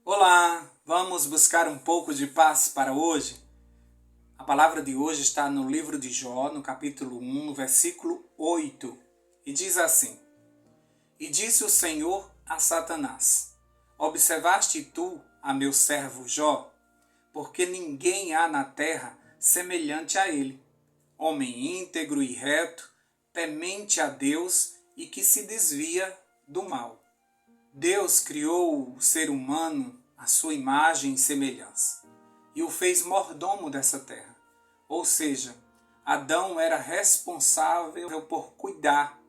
Olá, vamos buscar um pouco de paz para hoje? A palavra de hoje está no livro de Jó, no capítulo 1, no versículo 8, e diz assim: E disse o Senhor a Satanás: Observaste tu a meu servo Jó? Porque ninguém há na terra semelhante a ele, homem íntegro e reto, temente a Deus e que se desvia do mal. Deus criou o ser humano à sua imagem e semelhança e o fez mordomo dessa terra. Ou seja, Adão era responsável por cuidar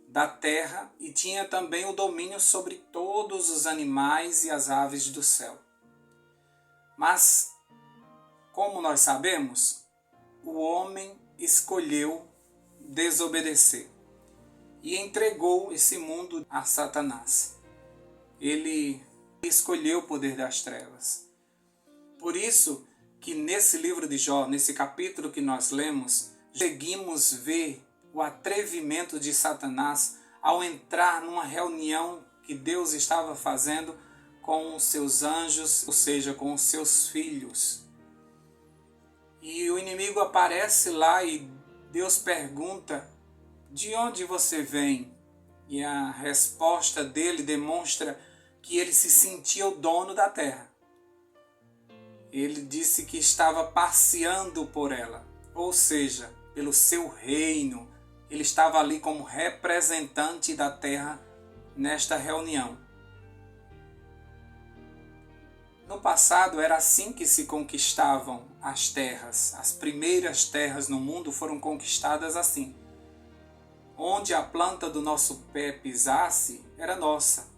da terra e tinha também o domínio sobre todos os animais e as aves do céu. Mas, como nós sabemos, o homem escolheu desobedecer e entregou esse mundo a Satanás. Ele escolheu o poder das trevas. Por isso que nesse livro de Jó, nesse capítulo que nós lemos, conseguimos ver o atrevimento de Satanás ao entrar numa reunião que Deus estava fazendo com os seus anjos, ou seja, com os seus filhos. E o inimigo aparece lá e Deus pergunta: de onde você vem? E a resposta dele demonstra que ele se sentia o dono da terra. Ele disse que estava passeando por ela, ou seja, pelo seu reino. Ele estava ali como representante da terra nesta reunião. No passado era assim que se conquistavam as terras. As primeiras terras no mundo foram conquistadas assim. Onde a planta do nosso pé pisasse, era nossa.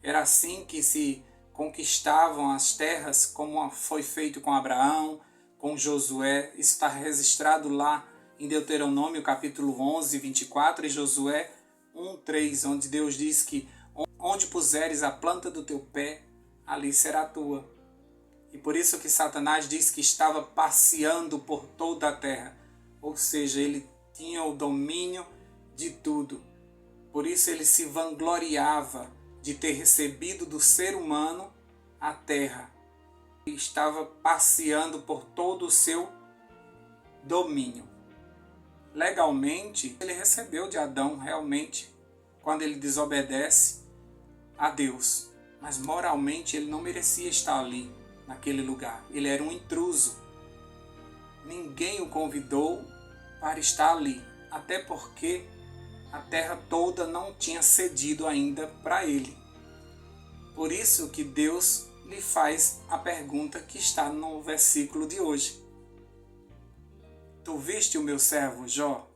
Era assim que se conquistavam as terras, como foi feito com Abraão, com Josué. Isso está registrado lá em Deuteronômio capítulo 11, 24 e Josué 1, 3, onde Deus diz que onde puseres a planta do teu pé, ali será tua. E por isso que Satanás diz que estava passeando por toda a terra, ou seja, ele tinha o domínio de tudo. Por isso ele se vangloriava de ter recebido do ser humano a terra. E estava passeando por todo o seu domínio. Legalmente, ele recebeu de Adão realmente, quando ele desobedece a Deus. Mas moralmente ele não merecia estar ali, naquele lugar. Ele era um intruso. Ninguém o convidou para estar ali, até porque a terra toda não tinha cedido ainda para ele. Por isso que Deus lhe faz a pergunta que está no versículo de hoje. Tu viste o meu servo Jó?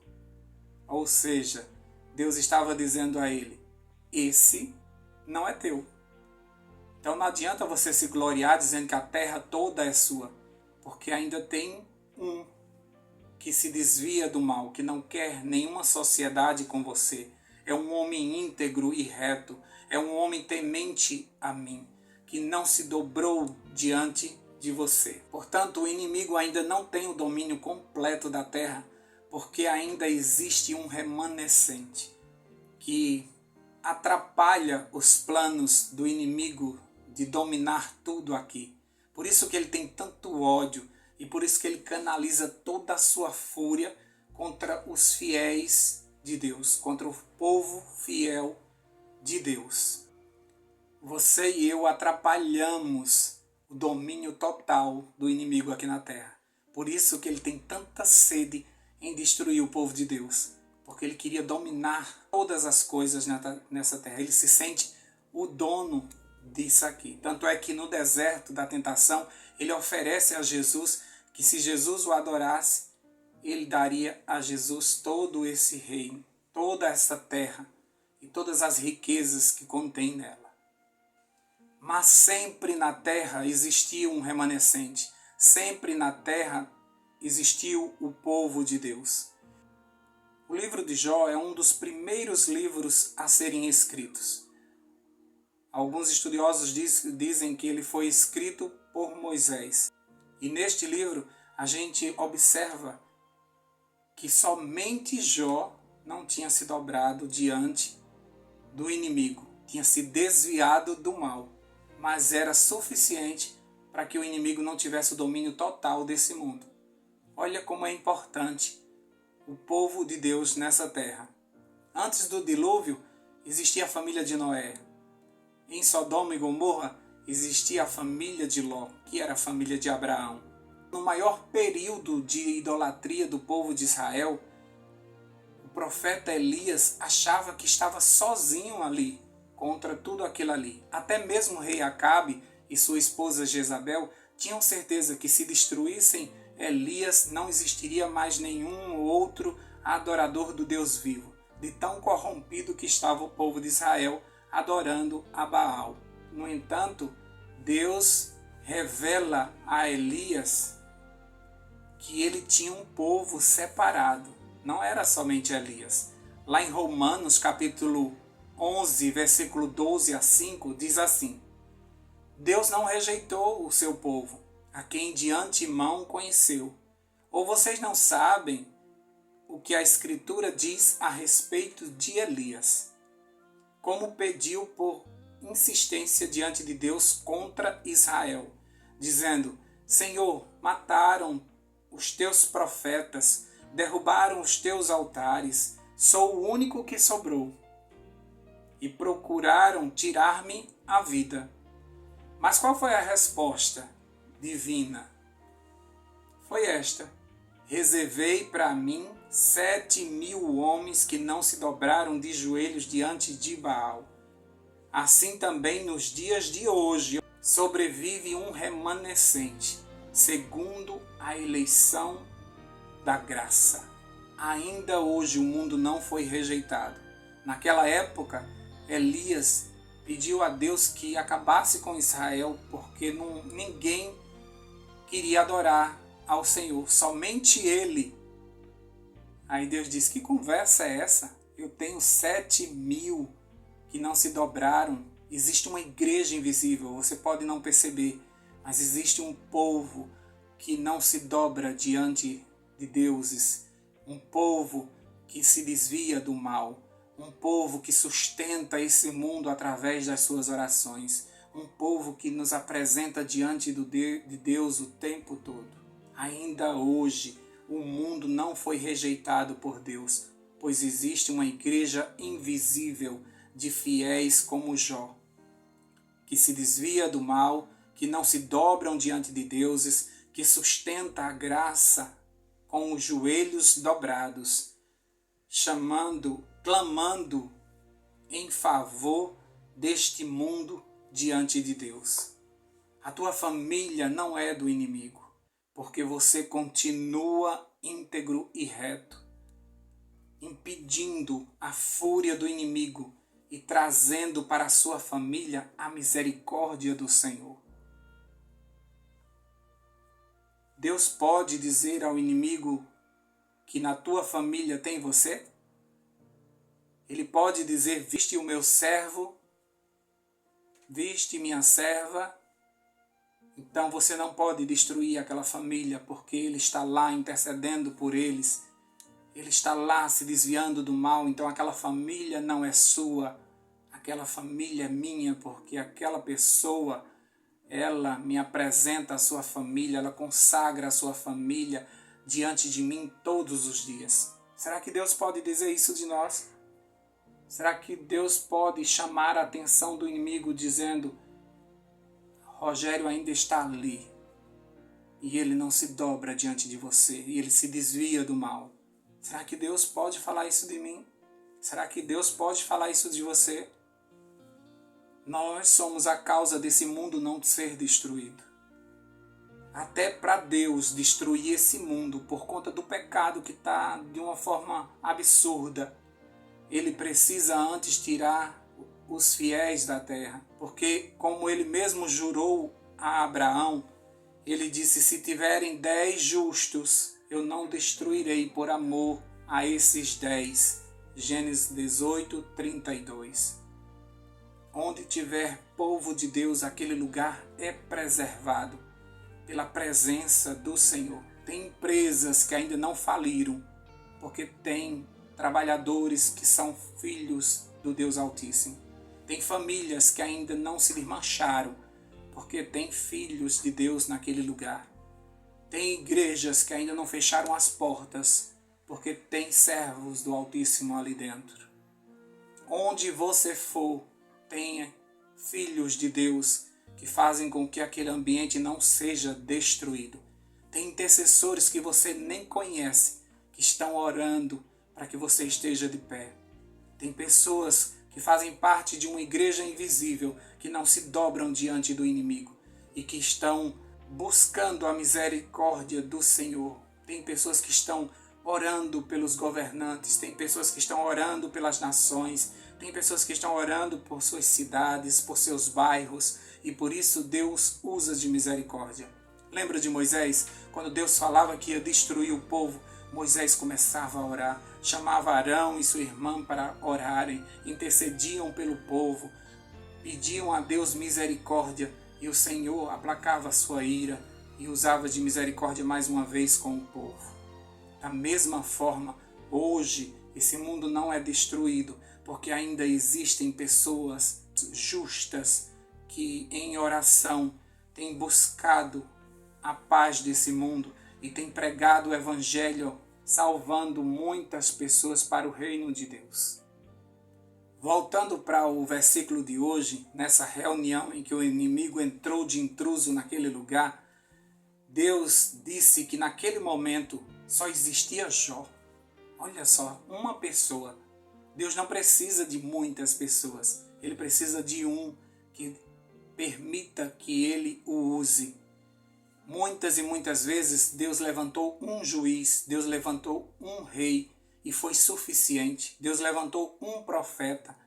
Ou seja, Deus estava dizendo a ele: esse não é teu. Então não adianta você se gloriar dizendo que a terra toda é sua, porque ainda tem um que se desvia do mal, que não quer nenhuma sociedade com você. É um homem íntegro e reto, é um homem temente a mim, que não se dobrou diante de você. Portanto, o inimigo ainda não tem o domínio completo da terra, porque ainda existe um remanescente que atrapalha os planos do inimigo de dominar tudo aqui. Por isso que ele tem tanto ódio e por isso que ele canaliza toda a sua fúria contra os fiéis de Deus, contra o povo fiel de Deus. Você e eu atrapalhamos o domínio total do inimigo aqui na terra. Por isso que ele tem tanta sede em destruir o povo de Deus, porque ele queria dominar todas as coisas nessa terra. Ele se sente o dono disso aqui. Tanto é que no deserto da tentação, ele oferece a Jesus que se Jesus o adorasse, ele daria a Jesus todo esse reino, toda essa terra e todas as riquezas que contém nela. Mas sempre na terra existiu um remanescente. Sempre na terra existiu o povo de Deus. O livro de Jó é um dos primeiros livros a serem escritos. Alguns estudiosos dizem que ele foi escrito por Moisés. E neste livro a gente observa que somente Jó não tinha se dobrado diante do inimigo, tinha se desviado do mal. mas era suficiente para que o inimigo não tivesse o domínio total desse mundo. Olha como é importante o povo de Deus nessa terra. Antes do dilúvio, existia a família de Noé. Em Sodoma e Gomorra, existia a família de Ló, que era a família de Abraão. No maior período de idolatria do povo de Israel, o profeta Elias achava que estava sozinho ali, contra tudo aquilo ali. Até mesmo o rei Acabe e sua esposa Jezabel tinham certeza que se destruíssem Elias, não existiria mais nenhum outro adorador do Deus vivo, de tão corrompido que estava o povo de Israel adorando a Baal. No entanto, Deus revela a Elias que ele tinha um povo separado. Não era somente Elias. Lá em Romanos, capítulo 11, versículo 12 a 5, diz assim: Deus não rejeitou o seu povo, a quem de antemão conheceu. Ou vocês não sabem o que a Escritura diz a respeito de Elias, como pediu por insistência diante de Deus contra Israel, dizendo: Senhor, mataram os teus profetas, derrubaram os teus altares, sou o único que sobrou, e procuraram tirar-me a vida. Mas qual foi a resposta divina? Foi esta: reservei para mim 7.000 homens que não se dobraram de joelhos diante de Baal. Assim também nos dias de hoje sobrevive um remanescente, segundo a eleição da graça. Ainda hoje o mundo não foi rejeitado. Naquela época, Elias pediu a Deus que acabasse com Israel, porque ninguém queria adorar ao Senhor, somente ele. Aí Deus disse: que conversa é essa? Eu tenho 7.000 que não se dobraram. Existe uma igreja invisível, você pode não perceber, mas existe um povo que não se dobra diante de deuses, um povo que se desvia do mal, um povo que sustenta esse mundo através das suas orações, um povo que nos apresenta diante de Deus o tempo todo. Ainda hoje, o mundo não foi rejeitado por Deus, pois existe uma igreja invisível de fiéis como Jó, que se desvia do mal, que não se dobram diante de deuses, que sustenta a graça com os joelhos dobrados, clamando em favor deste mundo diante de Deus. A tua família não é do inimigo, porque você continua íntegro e reto, impedindo a fúria do inimigo e trazendo para a sua família a misericórdia do Senhor. Deus pode dizer ao inimigo que na tua família tem você? Ele pode dizer: viste o meu servo, viste minha serva. Então você não pode destruir aquela família, porque ele está lá intercedendo por eles. Ele está lá se desviando do mal, então aquela família não é sua. Aquela família é minha, porque aquela pessoa, ela me apresenta a sua família, ela consagra a sua família diante de mim todos os dias. Será que Deus pode dizer isso de nós? Será que Deus pode chamar a atenção do inimigo dizendo: Rogério ainda está ali e ele não se dobra diante de você e ele se desvia do mal? Será que Deus pode falar isso de mim? Será que Deus pode falar isso de você? Nós somos a causa desse mundo não ser destruído. Até para Deus destruir esse mundo por conta do pecado que está de uma forma absurda, Ele precisa antes tirar os fiéis da terra. Porque, como Ele mesmo jurou a Abraão, Ele disse: se tiverem 10 justos, eu não destruirei por amor a esses 10. Gênesis 18, 32. Onde tiver povo de Deus, aquele lugar é preservado pela presença do Senhor. Tem empresas que ainda não faliram, porque tem trabalhadores que são filhos do Deus Altíssimo. Tem famílias que ainda não se desmancharam, porque tem filhos de Deus naquele lugar. Tem igrejas que ainda não fecharam as portas, porque tem servos do Altíssimo ali dentro. Onde você for, tenha filhos de Deus que fazem com que aquele ambiente não seja destruído. Tem intercessores que você nem conhece, que estão orando para que você esteja de pé. Tem pessoas que fazem parte de uma igreja invisível, que não se dobram diante do inimigo e que estão buscando a misericórdia do Senhor. Tem pessoas que estão orando pelos governantes, tem pessoas que estão orando pelas nações, tem pessoas que estão orando por suas cidades, por seus bairros, e por isso Deus usa de misericórdia. Lembra de Moisés? Quando Deus falava que ia destruir o povo, Moisés começava a orar, chamava Arão e sua irmã para orarem, intercediam pelo povo, pediam a Deus misericórdia, e o Senhor aplacava a sua ira e usava de misericórdia mais uma vez com o povo. Da mesma forma, hoje esse mundo não é destruído, porque ainda existem pessoas justas que em oração têm buscado a paz desse mundo e têm pregado o Evangelho, salvando muitas pessoas para o reino de Deus. Voltando para o versículo de hoje, nessa reunião em que o inimigo entrou de intruso naquele lugar, Deus disse que naquele momento só existia Jó. Olha só, uma pessoa. Deus não precisa de muitas pessoas. Ele precisa de um que permita que ele o use. Muitas e muitas vezes Deus levantou um juiz, Deus levantou um rei e foi suficiente. Deus levantou um profeta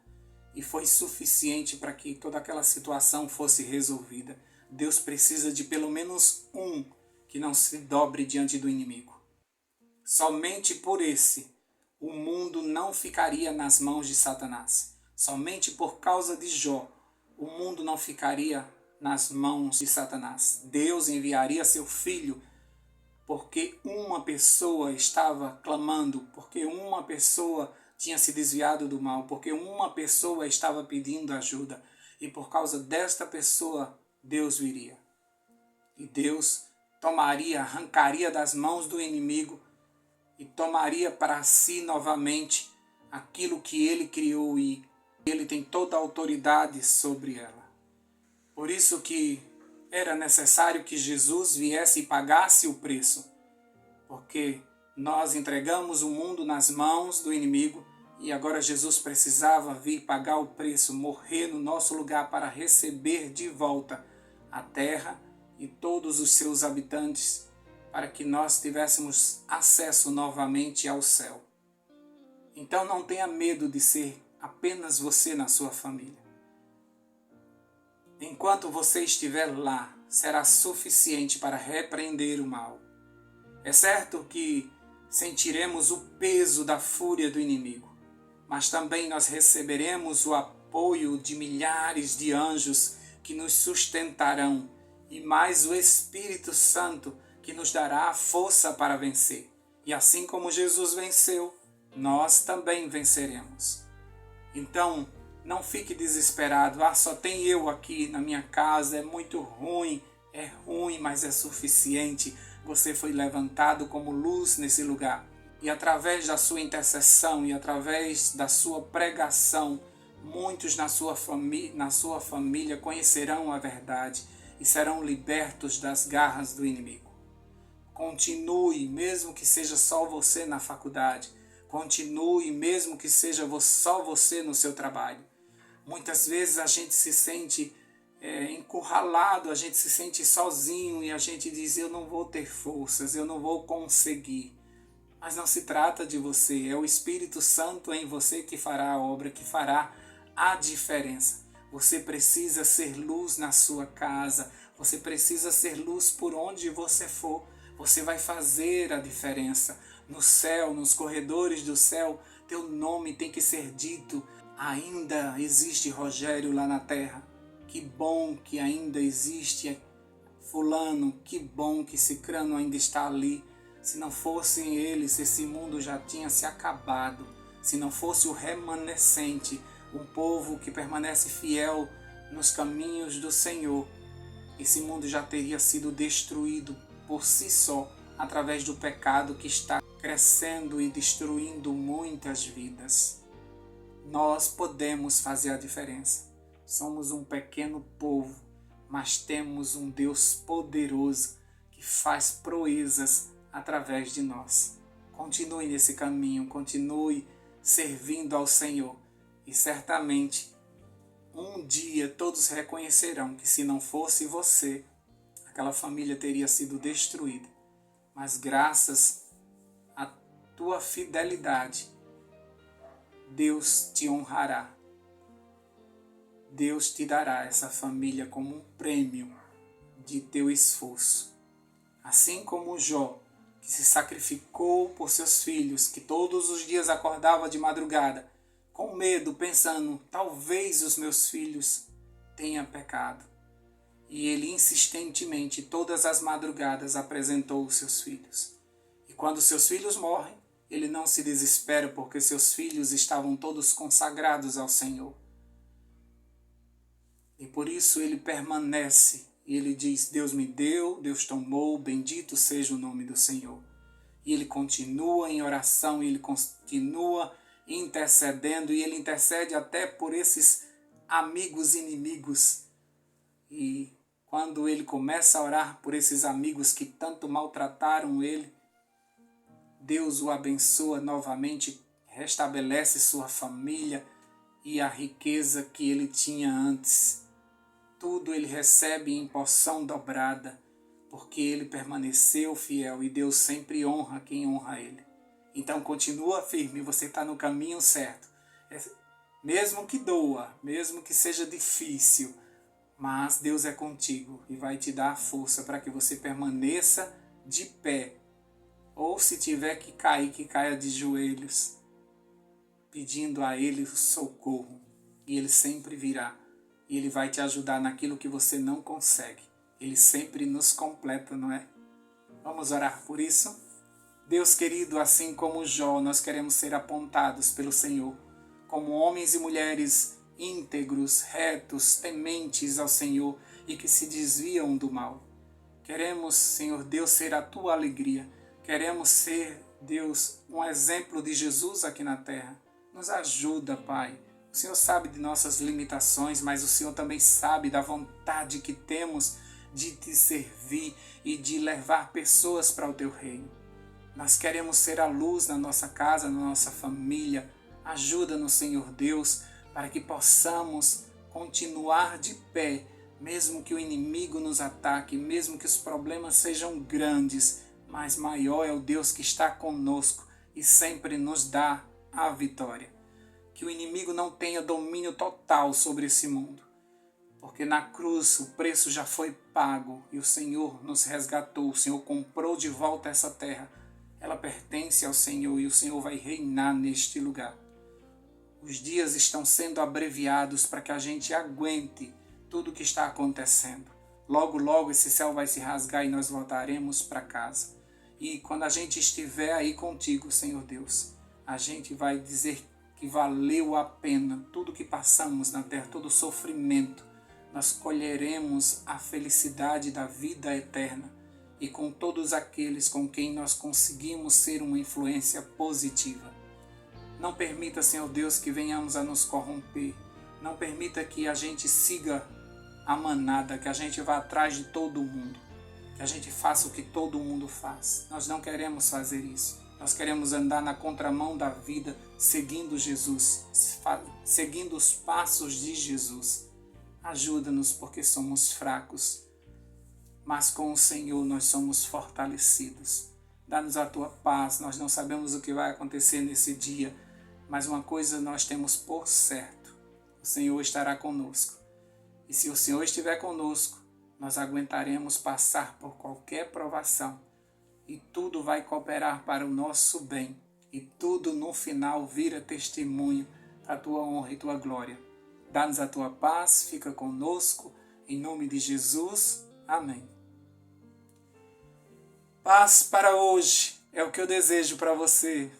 e foi suficiente para que toda aquela situação fosse resolvida. Deus precisa de pelo menos um que não se dobre diante do inimigo. Somente por esse, o mundo não ficaria nas mãos de Satanás. Somente por causa de Jó, o mundo não ficaria nas mãos de Satanás. Deus enviaria seu filho porque uma pessoa estava clamando, porque uma pessoa tinha se desviado do mal, porque uma pessoa estava pedindo ajuda. E por causa desta pessoa, Deus viria. E Deus tomaria, arrancaria das mãos do inimigo e tomaria para si novamente aquilo que ele criou, e ele tem toda a autoridade sobre ela. Por isso que era necessário que Jesus viesse e pagasse o preço, porque nós entregamos o mundo nas mãos do inimigo e agora Jesus precisava vir pagar o preço, morrer no nosso lugar para receber de volta a terra e todos os seus habitantes, para que nós tivéssemos acesso novamente ao céu. Então não tenha medo de ser apenas você na sua família. Enquanto você estiver lá, será suficiente para repreender o mal. É certo que sentiremos o peso da fúria do inimigo, mas também nós receberemos o apoio de milhares de anjos que nos sustentarão, e mais o Espírito Santo que nos dará a força para vencer. E assim como Jesus venceu, nós também venceremos. Então, não fique desesperado. Só tem eu aqui na minha casa, é muito ruim. É ruim, mas é suficiente. Você foi levantado como luz nesse lugar. E através da sua intercessão e através da sua pregação, muitos na sua família conhecerão a verdade e serão libertos das garras do inimigo. Continue, mesmo que seja só você na faculdade. Continue, mesmo que seja só você no seu trabalho. Muitas vezes a gente se sente encurralado, a gente se sente sozinho e a gente diz: eu não vou ter forças, eu não vou conseguir. Mas não se trata de você, é o Espírito Santo em você que fará a obra, que fará a diferença. Você precisa ser luz na sua casa, você precisa ser luz por onde você for. Você vai fazer a diferença. No céu, nos corredores do céu, teu nome tem que ser dito. Ainda existe Rogério lá na terra. Que bom que ainda existe fulano, que bom que Cicrano ainda está ali. Se não fossem eles, esse mundo já tinha se acabado. Se não fosse o remanescente, um povo que permanece fiel nos caminhos do Senhor, esse mundo já teria sido destruído por si só, através do pecado que está crescendo e destruindo muitas vidas. Nós podemos fazer a diferença. Somos um pequeno povo, mas temos um Deus poderoso que faz proezas através de nós. Continue nesse caminho, continue servindo ao Senhor e certamente um dia todos reconhecerão que se não fosse você, aquela família teria sido destruída. Mas graças à tua fidelidade, Deus te honrará. Deus te dará essa família como um prêmio de teu esforço. Assim como Jó, que se sacrificou por seus filhos, que todos os dias acordava de madrugada, com medo, pensando, talvez os meus filhos tenham pecado. E ele insistentemente, todas as madrugadas, apresentou os seus filhos. E quando seus filhos morrem, ele não se desespera, porque seus filhos estavam todos consagrados ao Senhor. E por isso ele permanece, e ele diz, Deus me deu, Deus tomou, bendito seja o nome do Senhor. E ele continua em oração, ele continua intercedendo, e ele intercede até por esses amigos inimigos. E quando ele começa a orar por esses amigos que tanto maltrataram ele, Deus o abençoa novamente, restabelece sua família e a riqueza que ele tinha antes. Tudo ele recebe em porção dobrada, porque ele permaneceu fiel e Deus sempre honra quem honra ele. Então continua firme, você está no caminho certo. Mesmo que doa, mesmo que seja difícil, mas Deus é contigo e vai te dar força para que você permaneça de pé. Ou se tiver que cair, que caia de joelhos, pedindo a Ele socorro. E Ele sempre virá. E Ele vai te ajudar naquilo que você não consegue. Ele sempre nos completa, não é? Vamos orar por isso? Deus querido, assim como Jó, nós queremos ser apontados pelo Senhor como homens e mulheres íntegros, retos, tementes ao Senhor e que se desviam do mal. Queremos, Senhor Deus, ser a tua alegria. Queremos ser, Deus, um exemplo de Jesus aqui na terra. Nos ajuda, Pai. O Senhor sabe de nossas limitações, mas o Senhor também sabe da vontade que temos de te servir e de levar pessoas para o teu reino. Nós queremos ser a luz na nossa casa, na nossa família. Ajuda-nos, Senhor Deus, para que possamos continuar de pé, mesmo que o inimigo nos ataque, mesmo que os problemas sejam grandes, mas maior é o Deus que está conosco e sempre nos dá a vitória. Que o inimigo não tenha domínio total sobre esse mundo, porque na cruz o preço já foi pago e o Senhor nos resgatou, o Senhor comprou de volta essa terra. Ela pertence ao Senhor e o Senhor vai reinar neste lugar. Os dias estão sendo abreviados para que a gente aguente tudo o que está acontecendo. Logo, logo esse céu vai se rasgar e nós voltaremos para casa. E quando a gente estiver aí contigo, Senhor Deus, a gente vai dizer que valeu a pena tudo que passamos na terra, todo o sofrimento. Nós colheremos a felicidade da vida eterna e com todos aqueles com quem nós conseguimos ser uma influência positiva. Não permita, Senhor Deus, que venhamos a nos corromper. Não permita que a gente siga a manada, que a gente vá atrás de todo mundo, que a gente faça o que todo mundo faz. Nós não queremos fazer isso. Nós queremos andar na contramão da vida, seguindo Jesus, seguindo os passos de Jesus. Ajuda-nos porque somos fracos, mas com o Senhor nós somos fortalecidos. Dá-nos a tua paz, nós não sabemos o que vai acontecer nesse dia, mas uma coisa nós temos por certo, o Senhor estará conosco. E se o Senhor estiver conosco, nós aguentaremos passar por qualquer provação. E tudo vai cooperar para o nosso bem. E tudo no final vira testemunho para a tua honra e tua glória. Dá-nos a tua paz, fica conosco, em nome de Jesus. Amém. Paz para hoje é o que eu desejo para você.